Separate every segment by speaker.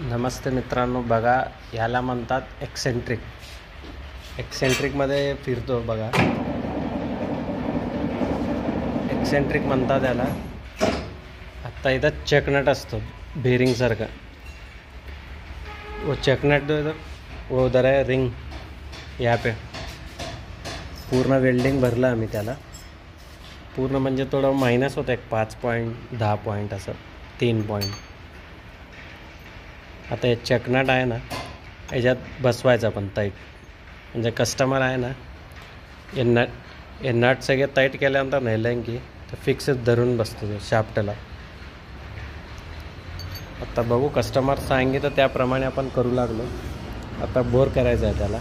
Speaker 1: नमस्ते मित्रांनो, बघा ह्याला म्हणतात एक्सेंट्रिक. एक्सेंट्रिकमध्ये फिरतो बघा, एक्सेंट्रिक म्हणतात याला. आत्ता इथं चेकनट असतो बेरिंगसारखा, वो चेकनट वो उधर है रिंग, यहाँ पे पूर्ण वेल्डिंग भरलं आम्ही त्याला. पूर्ण म्हणजे थोडं मायनस होतं, एक 5 पॉईंट 10 पॉईंट असं 3 पॉईंट. आता हे चेकनट आहे ना, याच्यात बसवायचं पण टाईट. म्हणजे कस्टमर आहे ना, हे नट सगळे टाईट केल्यानंतर नेलं की तर फिक्सच धरून बसतो ते शाफ्टला. आता बघू, कस्टमर सांगितलं त्याप्रमाणे आपण करू लागलो. आता बोर करायचं आहे त्याला.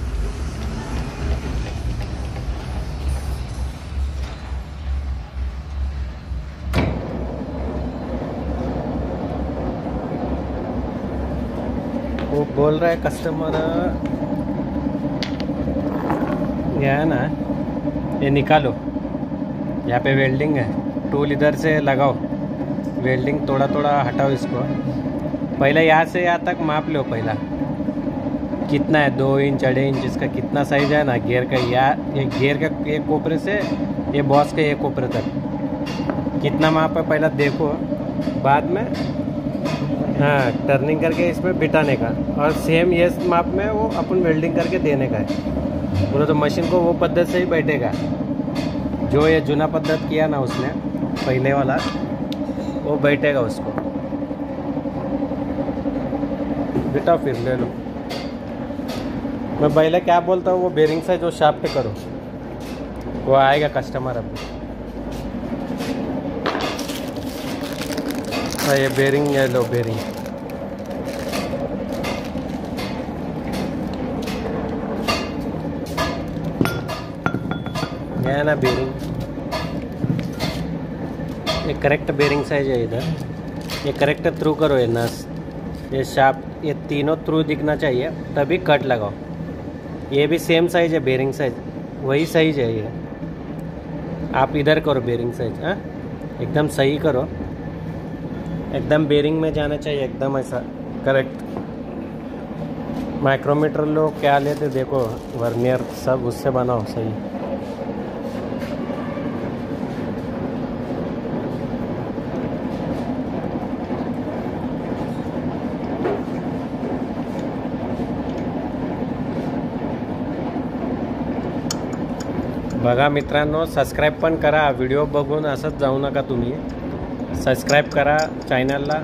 Speaker 1: वो बोल रहा है कस्टमर, ये है ना, ये निकालो, यहाँ पे वेल्डिंग है, टूल इधर से लगाओ, वेल्डिंग थोड़ा थोड़ा हटाओ इसको. पहले यहाँ से यहाँ तक माप लो, पहला कितना है, 2 इंच 2.5 इंच, इसका कितना साइज है ना गियर का. ये गियर का एक कोपरे से ये बॉस के एक कोपरे तक कितना माप है पहला देखो, बाद में हाँ टर्निंग करके इसमें बिठाने का. और सेम ये माप में वो अपन वेल्डिंग करके देने का है. बोलो तो मशीन को वो पद्धत से ही बैठेगा. जो ये जुना पद्धत किया ना उसने पहले वाला, वो बैठेगा उसको. बिठाओ फिर ले लो. मैं पहले क्या बोलता हूँ, वो बेरिंग से जो शाफ्ट करो, वो आएगा कस्टमर अभी. ये बेरिंग है, लो बेरिंग. ये है ना बेरिंग, ये करेक्ट बेरिंग साइज है इधर. ये करेक्ट थ्रू करो, ये नस, ये शाफ्ट, ये तीनों थ्रू दिखना चाहिए, तभी कट लगाओ. ये भी सेम साइज है, बेरिंग साइज वही साइज है. ये आप इधर करो बेरिंग साइज, हाँ एकदम सही करो, एकदम बेरिंग में जाना चाहिए, एकदम ऐसा करेक्ट. माइक्रोमीटर लो, क्या लेते देखो, वर्नियर सब उससे बनाओ सही. बघा मित्रांनो, सबस्क्राईब पण करा. व्हिडिओ बघून असंच जाऊ नका तुम्ही. सबस्क्राईब करा चॅनलला.